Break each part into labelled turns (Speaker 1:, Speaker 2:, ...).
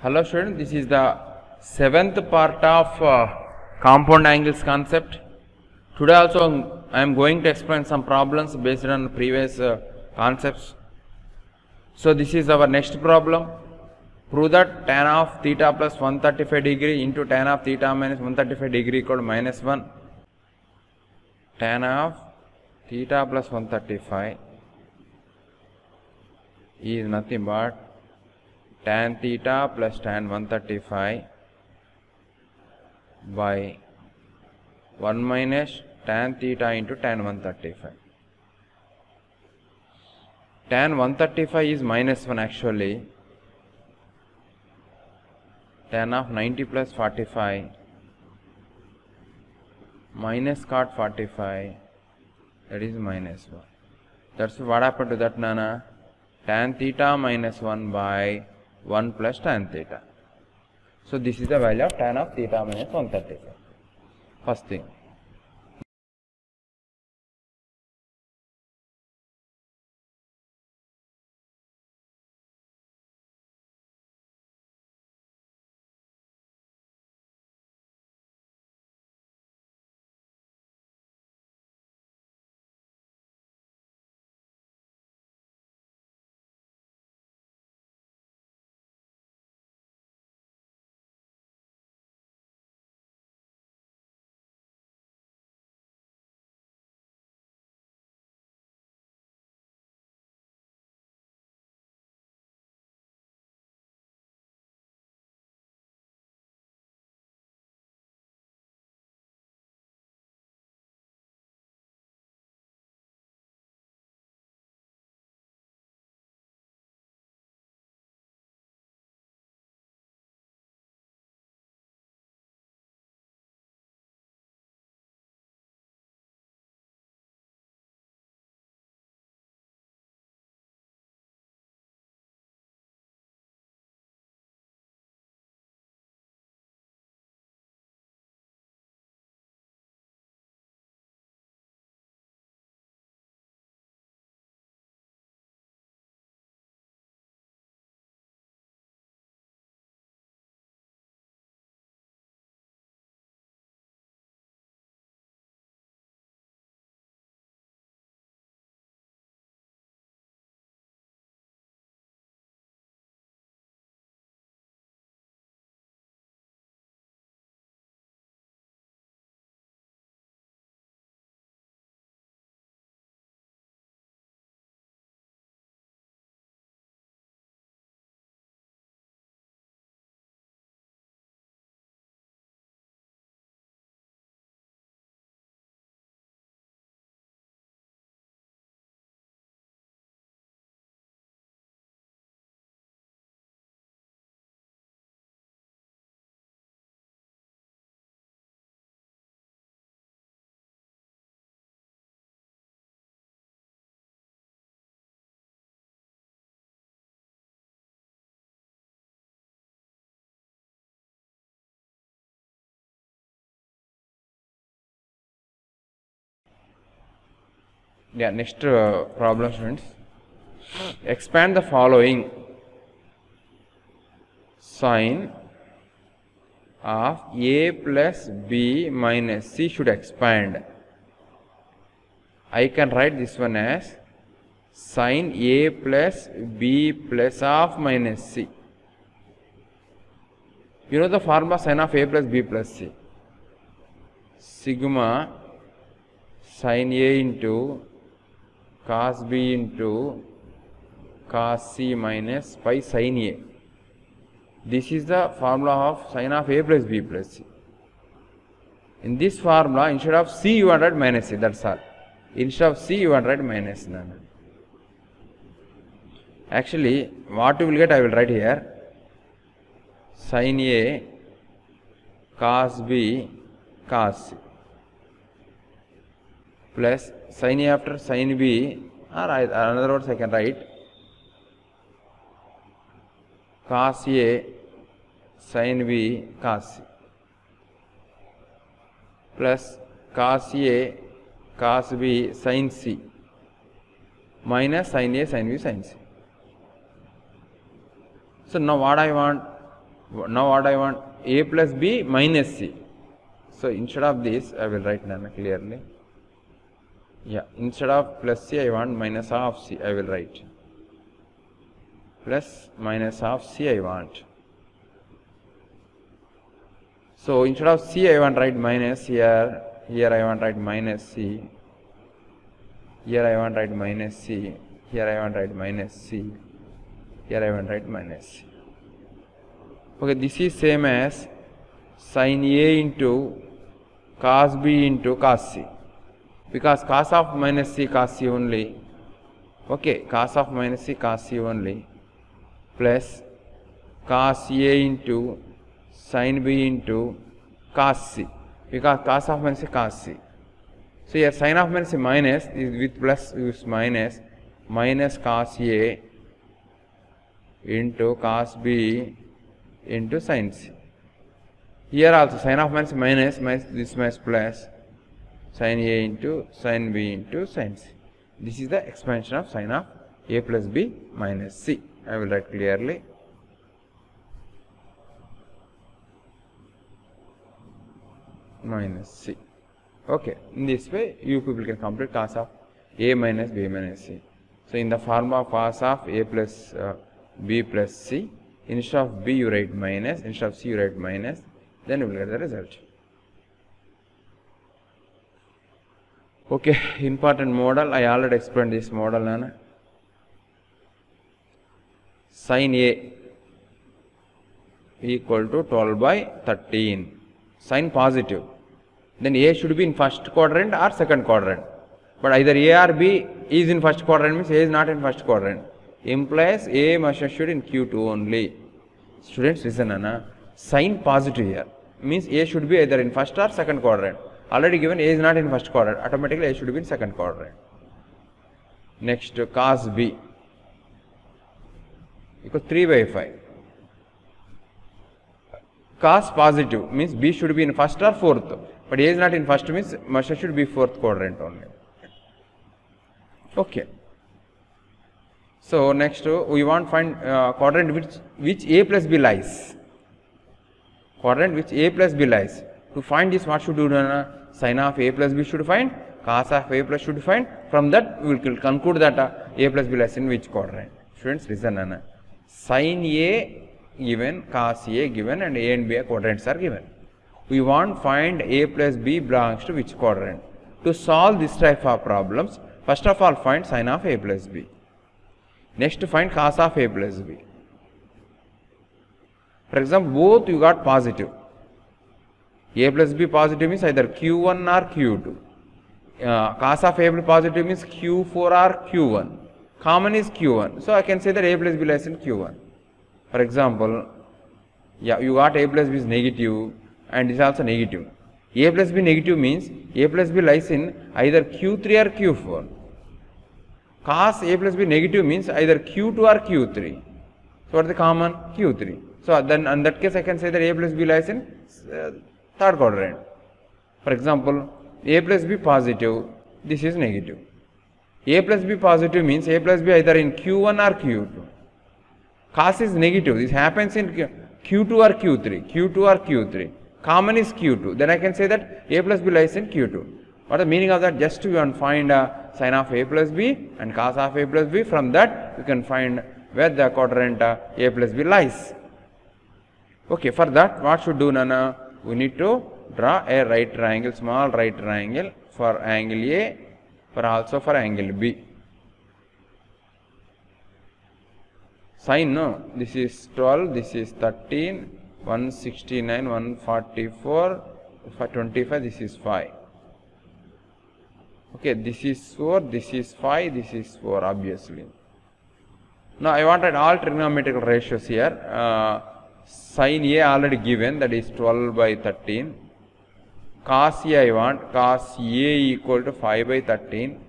Speaker 1: Hello students, this is the seventh part of compound angles concept. Today also I am going to explain some problems based on previous concepts. So this is our next problem. Prove that tan of theta plus 135 degree into tan of theta minus 135 degree equal to minus 1. Tan of theta plus 135 is nothing but tan theta plus tan 135 by 1 minus tan theta into tan 135. Tan 135 is minus 1 actually. Tan of 90 plus 45 minus cot 45, that is minus 1. That's what happened to that, Nana. Tan theta minus 1 by 1 plus tan theta. So this is the value of tan of theta minus 135. First thing. Yeah, next problem, students. Expand the following. Sine of a plus b minus c should expand. I can write this one as sine a plus b plus of minus c. You know the formula sine of a plus b plus c. Sigma sine a into cos b into cos c minus pi sine a. This is the formula of sine of a plus b plus c. In this formula, instead of c you want to write minus c, that's all. Instead of c you want to write minus none. Actually, what you will get I will write here. Sine a cos b cos c plus sin a after sin b, or another words I can write cos a sin b cos c plus cos a cos b sin c minus sin a sin b sin c. So now what I want? Now what I want? A plus B minus C. So instead of this, I will write none clearly. Yeah, instead of plus C, I want minus half C. I will write plus minus half C. I want. So instead of C, I want to write minus here. Here I want to write minus C. Here I want to write minus C. Here I want to write minus C. Here I want to write minus C. Okay, this is same as sin A into cos B into cos C. Because cos of minus C cos C only. Okay, cos of minus C cos C only. Plus cos A into sin B into cos C. Because cos of minus C cos C. So here sin of minus C minus is with plus is minus. Minus cos A into cos B into sin C. Here also sin of minus minus, this minus plus sin A into sin B into sin C. This is the expansion of sin of A plus B minus C. I will write clearly. Minus C. Okay, in this way you people can complete cos of A minus B minus C. So in the form of cos of A plus B plus C, instead of B you write minus, instead of C you write minus, then you will get the result. Okay, important model, I already explained this model. Nana. Sin A equal to 12 by 13. Sin positive. Then A should be in first quadrant or second quadrant. But either A or B is in first quadrant means A is not in first quadrant. Implies A must should in Q2 only. Students listen, Anna. Sin positive here means A should be either in first or second quadrant. Already given A is not in first quadrant. Automatically A should be in second quadrant. Next cos B equals 3 by 5. Cos positive means B should be in first or fourth. But A is not in first means must should be fourth quadrant only. Okay. So next we want to find quadrant which A plus B lies. Quadrant which A plus B lies. To find this, what should do? Sin of A plus B should find, cos of A plus should find. From that we will conclude that A plus B lies in which quadrant. Students listen, sin A given, cos A given, and A and B quadrants are given. We want to find A plus B belongs to which quadrant. To solve this type of problems, first of all find sin of A plus B. Next find cos of A plus B. For example, both you got positive. A plus B positive means either Q1 or Q2. Cos of A plus positive means Q4 or Q1. Common is Q1. So I can say that A plus B lies in Q1. For example, yeah, you got A plus B is negative and is also negative. A plus B negative means A plus B lies in either Q3 or Q4. Cos A plus B negative means either Q2 or Q3. So what is the common? Q3. So then in that case I can say that A plus B lies in third quadrant. For example, A plus B positive, this is negative. A plus B positive means A plus B either in Q1 or Q2. Cos is negative, this happens in Q2 or Q3, Q2 or Q3. Common is Q2, then I can say that A plus B lies in Q2. What is the meaning of that? Just you can find sin of A plus B and cos of A plus B. From that you can find where the quadrant A plus B lies. Okay, for that what should do, Nana? We need to draw a right triangle, small right triangle for angle A, for also for angle B. Sin, no, this is 12, this is 13, 169, 144, 25, this is 5. Okay, this is 4, this is 5, this is 4 obviously. Now I wanted all trigonometrical ratios here. Sin A already given, that is 12 by 13. Cos A I want, cos A equal to 5 by 13,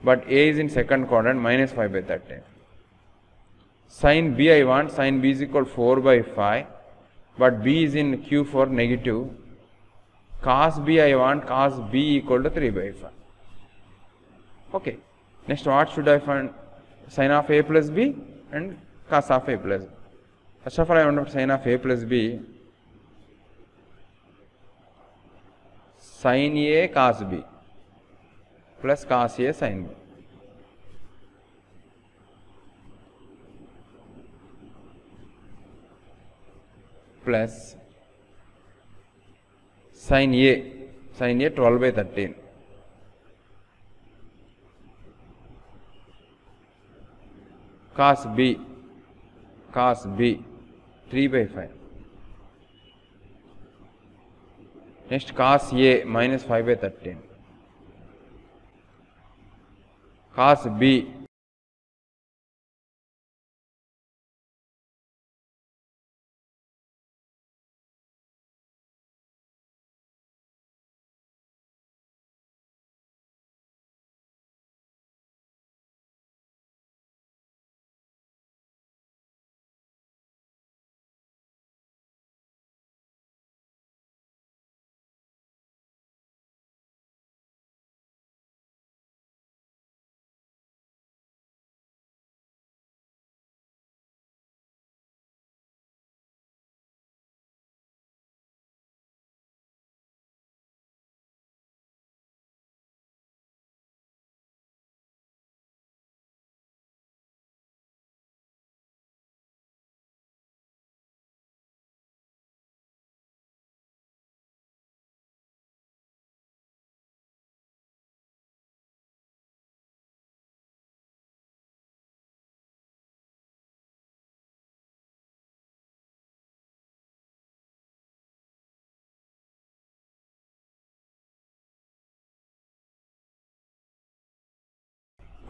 Speaker 1: but A is in second quadrant, minus 5 by 13. Sin B I want, sin B is equal to 4 by 5, but B is in Q4 negative. Cos B I want, cos B equal to 3 by 5. Okay, next what should I find? Sin of A plus B and cos of A plus B. First of all, I want to sin of a plus b, sin a cos b plus cos a sin b plus sin a 12 by 13 cos b 3 by 5. Next cos a minus 5 by 13 cos b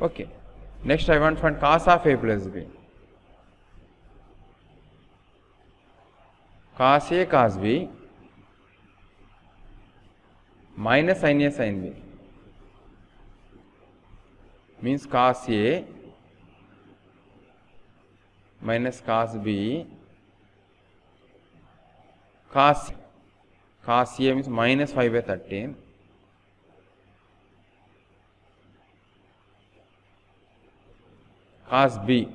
Speaker 1: Okay. Next I want to find cos of a plus b. Cos a cos b minus sin a sin b means cos a minus cos b, cos a means minus 5 by 13 cos b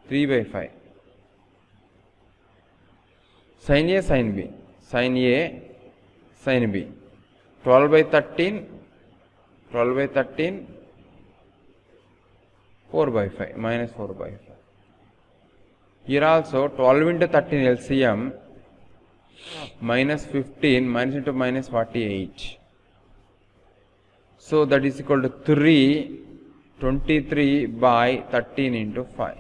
Speaker 1: 3 by 5 sin a sin b 12 by 13 4 by 5 minus 4 by 5. Here also 12 into 13 LCM minus 15 minus into minus 48. So that is equal to 23 by 13 into 5.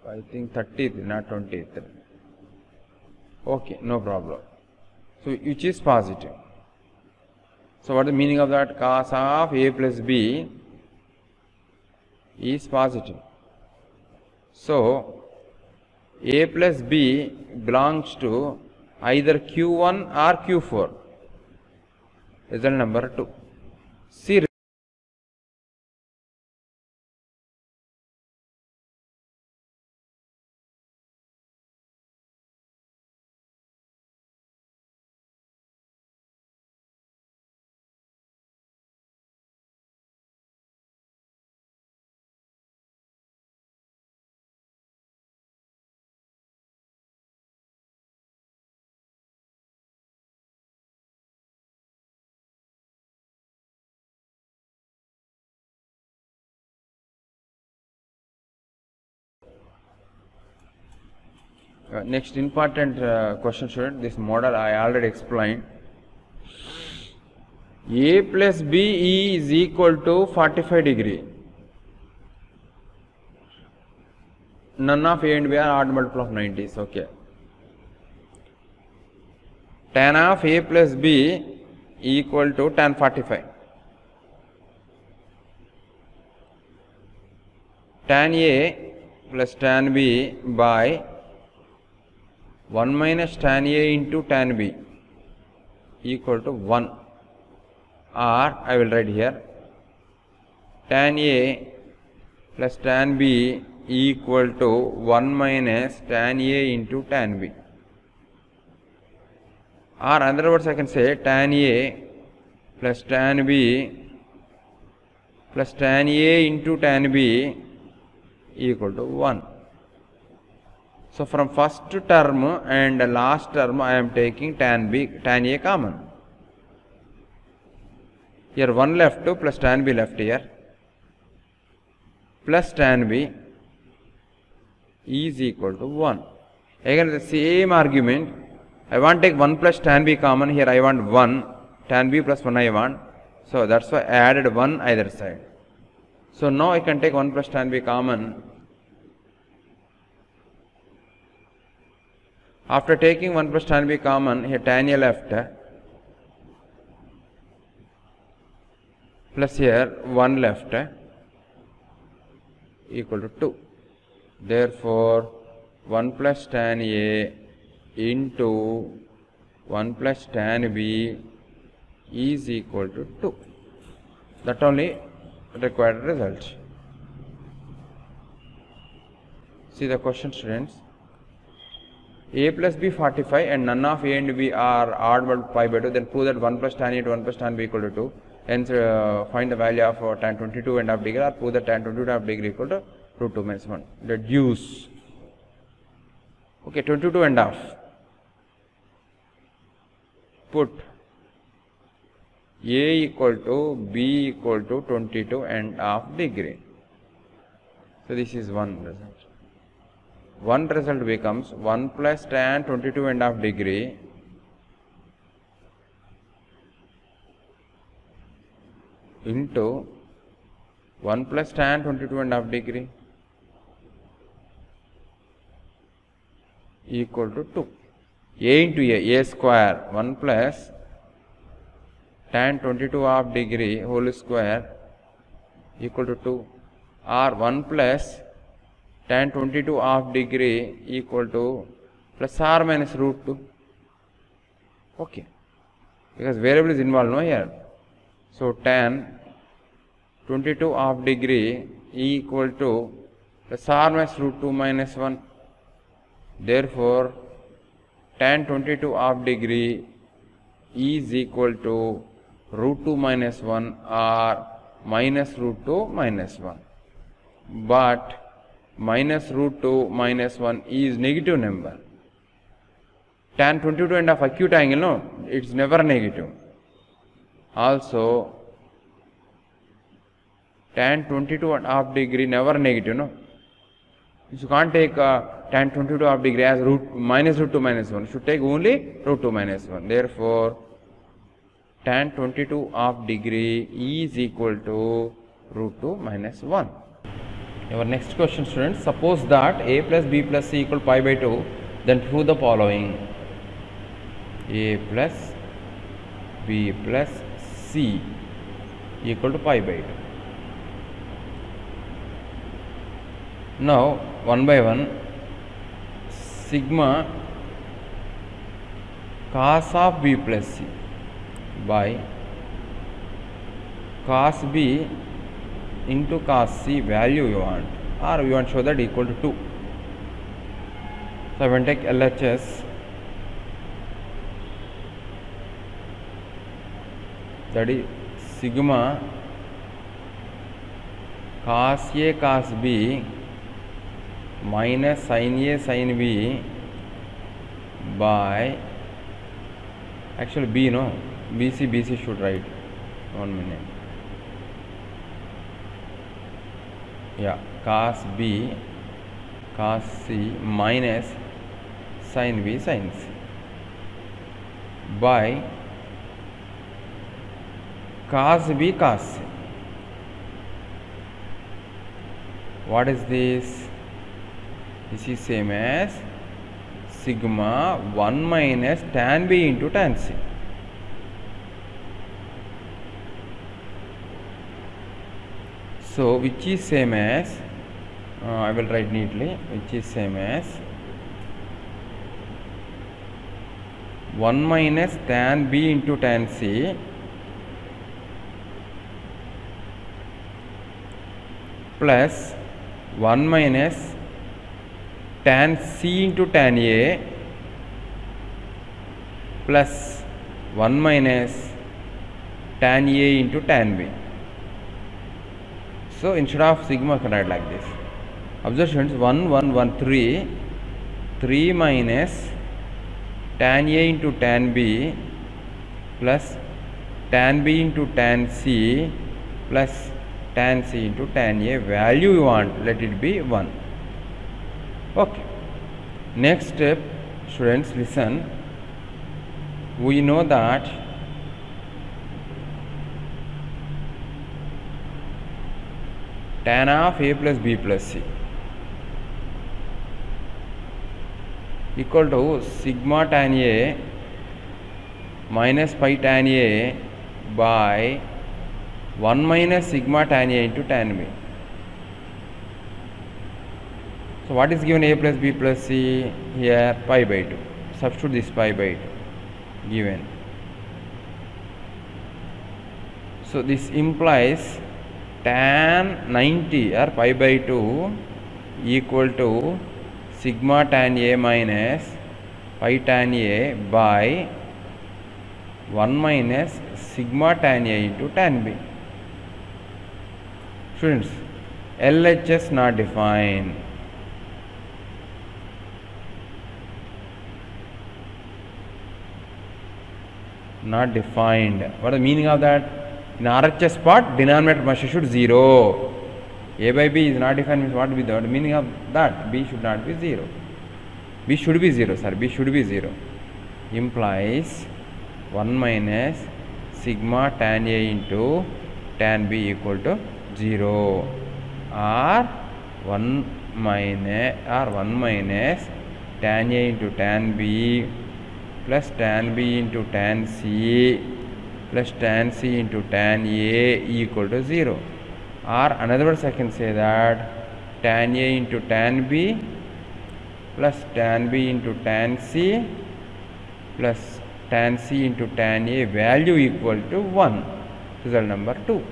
Speaker 1: I think 33, not 23. Okay, no problem. So which is positive. So what is the meaning of that? Cos of a plus b is positive. So a plus b belongs to either q1 or q4. Result number 2. See next important question, student. This model I already explained. A plus b is equal to 45 degree. None of a and b are odd multiple of 90s. Okay. Tan of a plus b equal to tan 45. Tan a plus tan b by 1 minus tan a into tan b equal to 1, or I will write here tan a plus tan b equal to 1 minus tan a into tan b, or in other words I can say tan a plus tan b plus tan a into tan b equal to 1. So from first term and last term I am taking tan A common. Here 1 left plus tan B left here, plus tan B is equal to 1. Again the same argument, I want to take 1 plus tan B common, here I want 1, tan B plus 1 I want, so that's why I added 1 either side. So now I can take 1 plus tan B common. After taking 1 plus tan B common, here tan A left, plus here 1 left equal to 2. Therefore, 1 plus tan A into 1 plus tan B is equal to 2. That only required result. See the question, students. A plus B 45 and none of A and B are odd but pi by 2, then prove that 1 plus tan A to 1 plus tan B equal to 2. Hence find the value of tan 22.5 degree, or prove that tan 22.5 degree equal to root 2 minus 1. Reduce. Okay, 22.5. Put A equal to B equal to 22.5 degree. So this is one result. One result becomes 1 plus tan 22.5 degree into 1 plus tan 22.5 degree equal to 2. A into A square 1 plus tan 22.5 degree whole square equal to 2, or 1 plus tan 22.5 degree equal to plus or minus root 2. Okay, because variable is involved no here. So tan 22.5 degree equal to plus or minus root 2 minus 1. Therefore, tan 22.5 degree is equal to root 2 minus 1 or minus root 2 minus 1. But minus root 2 minus 1 is negative number. Tan 22.5 acute angle, no, it's never negative. Also, tan 22.5 degree never negative, no. You can't take tan 22.5 degree as minus root 2 minus 1. You should take only root 2 minus 1. Therefore, tan 22.5 degree is equal to root 2 minus 1. Our next question, students. Suppose that A plus B plus C equal pi by 2, then prove the following. A plus B plus C equal to pi by 2. Now, one by one, sigma cos of B plus C by cos B into cos C value you want, or you want to show that equal to 2. So I will take LHS, that is sigma cos A cos B minus sin A sin B by, actually B no, BC should write, 1 minute. Yeah, cos B cos C minus sin B sin C by cos B cos C. What is this? This is same as sigma 1 minus tan B into tan C. So, which is same as, I will write neatly, which is same as 1 minus tan B into tan C plus 1 minus tan C into tan A plus 1 minus tan A into tan B. So instead of sigma, I can write like this. Observe students, 1, 1, 1, 3, 3 minus tan A into tan B plus tan B into tan C plus tan C into tan A. Value you want, let it be 1. Okay. Next step, students, listen. We know that tan of A plus B plus C equal to sigma tan A minus pi tan A by 1 minus sigma tan A into tan B. So what is given A plus B plus C here? Pi by 2. Substitute this pi by 2 given. So this implies tan 90 or pi by 2 equal to sigma tan A minus pi tan A by 1 minus sigma tan A into tan B. Students, LHS not defined. Not defined. What is the meaning of that? In RHS part, denominator must should 0. A by B is not defined means what will be the meaning of that? B should not be 0. B should be 0, sir. B should be 0. Implies 1 minus sigma tan A into tan B equal to 0 or 1 minus tan A into tan B plus tan B into tan C plus tan C into tan A equal to 0. Or another words I can say that tan A into tan B plus tan B into tan C plus tan C into tan A value equal to 1. Result number 2.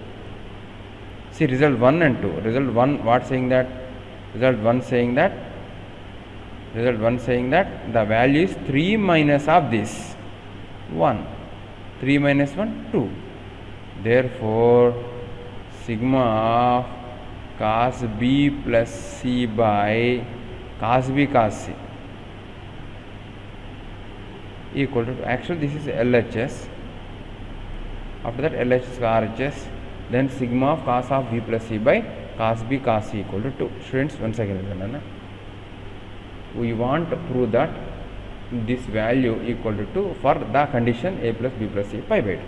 Speaker 1: See result 1 and 2. Result 1 what saying that? Result 1 saying that the value is 3 minus of this 1. 3 minus 1, 2. Therefore, sigma of cos B plus C by cos B cos C equal to, actually this is LHS. After that LHS RHS, then sigma of cos of B plus C by cos B cos C equal to 2. Students, once again, we want to prove that this value equal to 2 for the condition A plus B plus C pi by 2.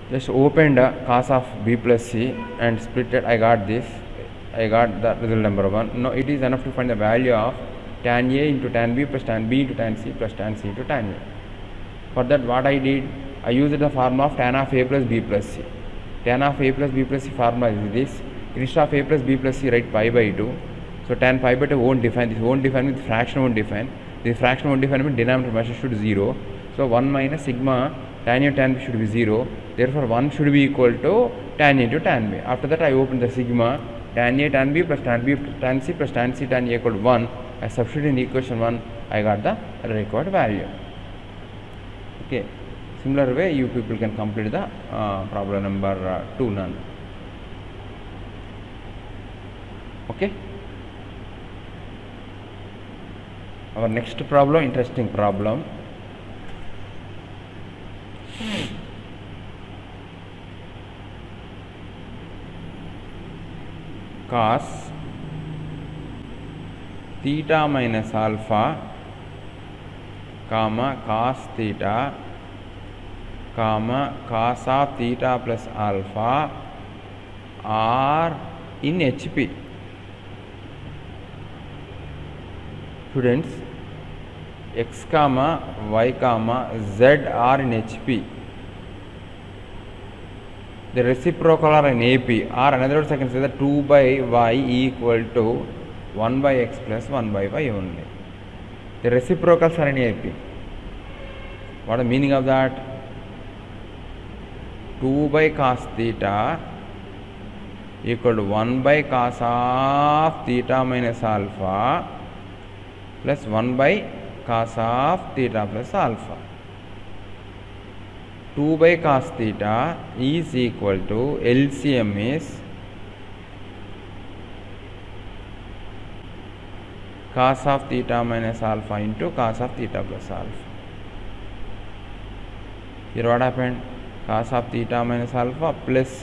Speaker 1: Just opened cos of B plus C and split it. I got this. I got the result number 1. Now it is enough to find the value of tan A into tan B plus tan B into tan C plus tan C into tan A. For that what I did, I used the formula of tan of A plus B plus C. Tan of A plus B plus C formula is this. Instead of A plus B plus C, write pi by 2. So tan pi by 2 won't define. This won't define with fraction won't define. This fraction won't define with denominator must should 0. So 1 minus sigma tan A tan B should be 0. Therefore 1 should be equal to tan A into tan B. After that I open the sigma tan A tan B plus tan B tan C plus tan C tan A equal to 1. I substitute in equation 1. I got the required value. Okay. Similar way you people can complete the problem number 2 none. Okay. Our next problem, interesting problem. Cos theta minus alpha, comma cos theta, comma cos of theta plus alpha are in HP. Students, x comma y comma z are in HP. The reciprocal are in AP, or another words I can say that 2 by y equal to 1 by x plus 1 by y only. The reciprocals are in AP. What is the meaning of that? 2 by cos theta equal to 1 by cos of theta minus alpha plus 1 by cos of theta plus alpha. 2 by cos theta is equal to LCM is cos of theta minus alpha into cos of theta plus alpha. Here what happened? Cos of theta minus alpha plus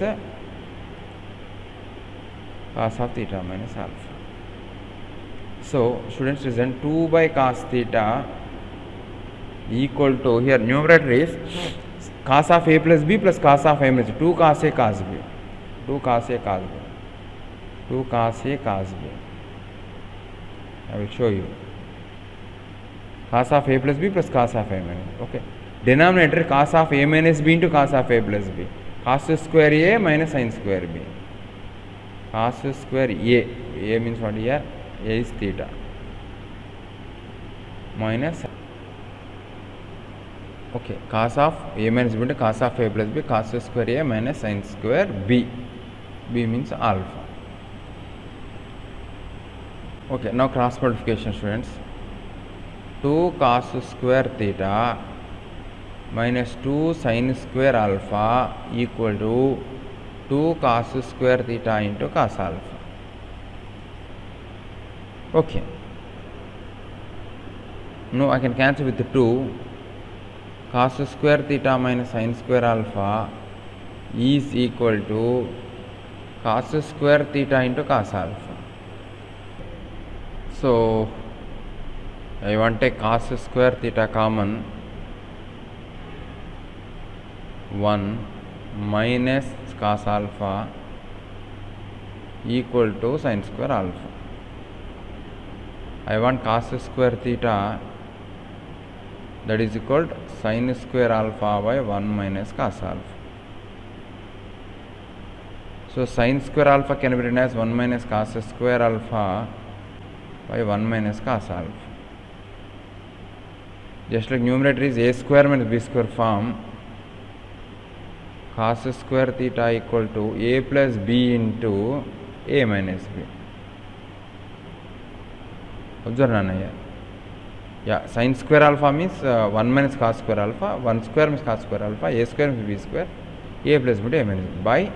Speaker 1: cos of theta minus alpha. So students listen, 2 by cos theta equal to, here numerator is cos of a plus b plus cos of a minus 2 cos a cos b, 2 cos a cos b, 2 cos a cos b. I will show you. Cos of a plus b plus cos of a minus. Okay. Denominator cos of a minus b into cos of a plus b. Cos square a minus sin square b. Cos square a. A means what here? A is theta. Minus. Okay. Cos of a minus b into cos of a plus b. Cos square a minus sin square b. B means alpha. Okay, now cross multiplication, students. 2 cos square theta minus 2 sin square alpha equal to 2 cos square theta into cos alpha. Okay. Now I can cancel with the 2. Cos square theta minus sin square alpha is equal to cos square theta into cos alpha. So I want to take cos square theta common, 1 minus cos alpha equal to sin square alpha. I want cos square theta, that is equal to sin square alpha by 1 minus cos alpha. So sin square alpha can be written as 1 minus cos square alpha by 1 minus cos alpha. Just like numerator is a square minus b square form, cos square theta equal to a plus b into a minus b. Observe Nana here. Yeah, sin square alpha means 1 minus cos square alpha, 1 square means cos square alpha, a square means b square, a plus b into a minus b by,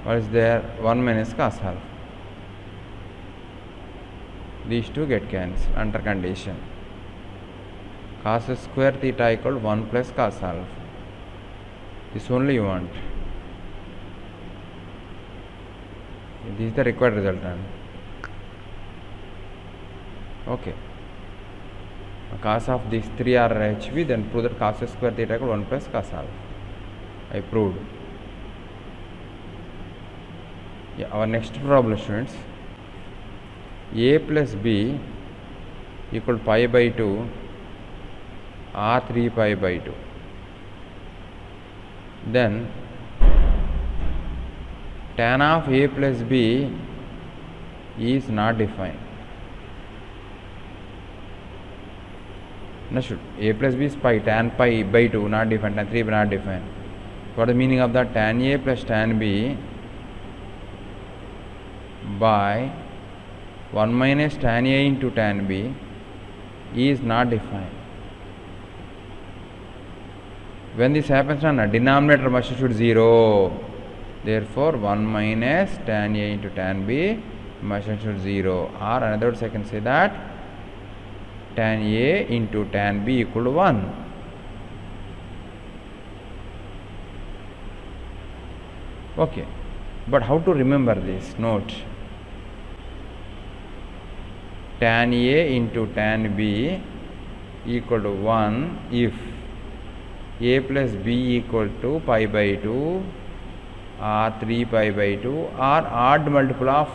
Speaker 1: what is there, 1 minus cos alpha. These two get cancelled under condition. Cos square theta equal to 1 plus cos alpha. This only you want. This is the required resultant. Okay. Cos of these 3 are HV, then prove that cos square theta equal to 1 plus cos alpha. I proved. Yeah, our next problem, students. A plus b equal to pi by 2 or 3 pi by 2. Then tan of a plus b is not defined. No, should a plus b is pi, tan pi by 2 not defined, tan 3 not defined. What is the meaning of that? Tan a plus tan b by 1 minus tan a into tan b is not defined. When this happens, denominator must should 0. Therefore, 1 minus tan a into tan b must should 0. Or another words, I can say that tan a into tan b equal to 1. Okay, but how to remember this? Note. Tan a into tan b equal to 1 if a plus b equal to pi by 2 or 3 pi by 2 or odd multiple of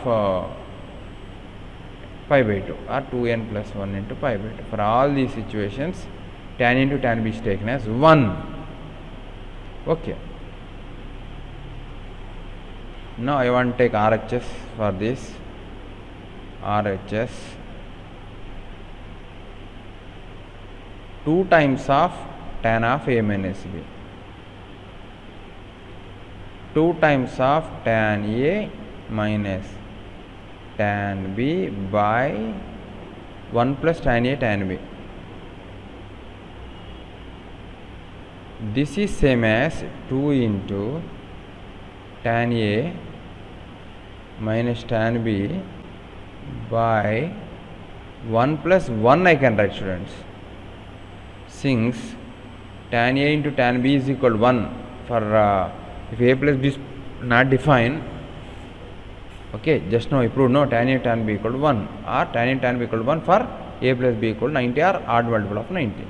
Speaker 1: pi by 2 or 2n plus 1 into pi by 2. For all these situations, tan into tan b is taken as 1. Okay. Now I want to take RHS for this. RHS 2 times of tan of a minus b. 2 times of tan a minus tan b by 1 plus tan a tan b. This is same as 2 into tan a minus tan b by 1 plus 1 I can write, students. Since tan A into tan B is equal to 1 for if A plus B is not defined, okay, just now I proved no, tan A tan B equal to 1 or tan A tan B equal to 1 for A plus B equal to 90 or odd multiple of 90.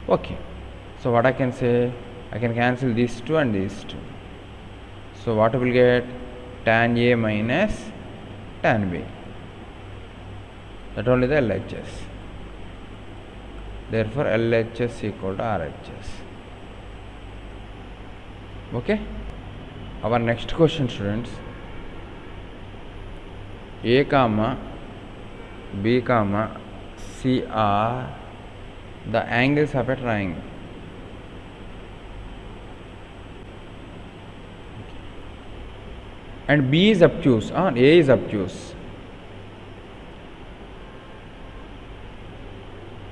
Speaker 1: Okay, so what I can say, I can cancel these two and these two. So what we will get? Tan A minus tan B. That only the LHS. Therefore LHS equal to RHS. Okay. Our next question, students. A comma B comma C are the angles of a triangle. And B is obtuse, A is obtuse.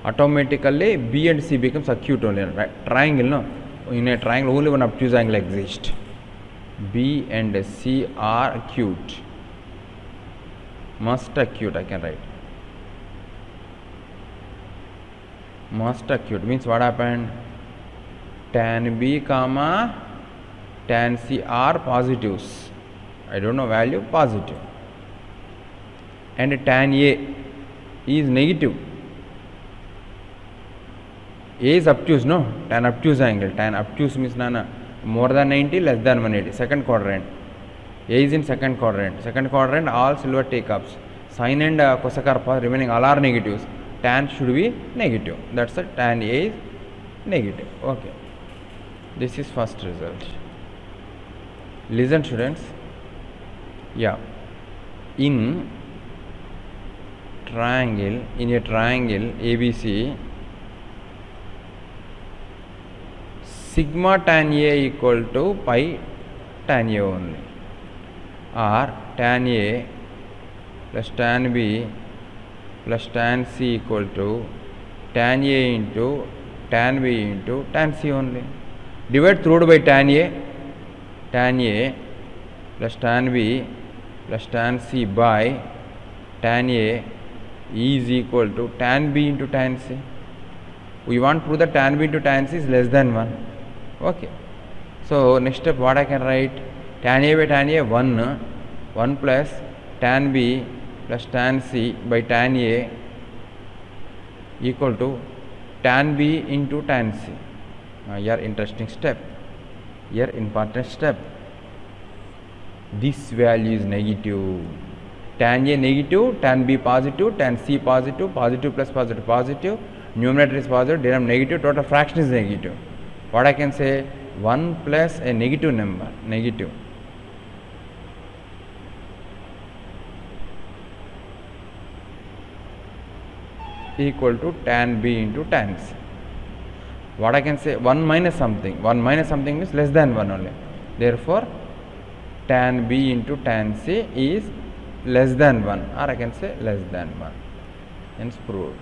Speaker 1: Automatically B and C becomes acute only, right? Triangle, no? In a triangle only one obtuse angle exists. B and C are acute. Must acute, I can write. Must acute means what happened? Tan B comma tan C are positives. I don't know value, positive. And tan A is negative. A is obtuse, no? Tan obtuse angle. Tan obtuse means more than 90, less than 180. Second quadrant. A is in second quadrant. Second quadrant, all silver teacups. Sine and cosec are remaining, all are negatives. Tan should be negative. That's the tan A is negative. Okay. This is first result. Listen, students. Yeah. In a triangle ABC, sigma tan A equal to pi tan A only, or tan A plus tan B plus tan C equal to tan A into tan B into tan C only. Divide through by tan A plus tan B plus tan C by tan A is equal to tan B into tan C. We want to prove that tan B into tan C is less than 1. Okay. So next step what I can write? Tan A by tan A 1 plus tan B plus tan C by tan A equal to tan B into tan C. Here interesting step. Here important step. This value is negative. Tan A negative, tan B positive, tan C positive, positive plus positive positive, numerator is positive, denominator negative, total fraction is negative. What I can say? 1 plus a negative number, negative. Equal to tan B into tan C. What I can say? 1 minus something. 1 minus something means less than 1 only. Therefore, tan B into tan C is less than 1, or I can say less than 1. Hence proved.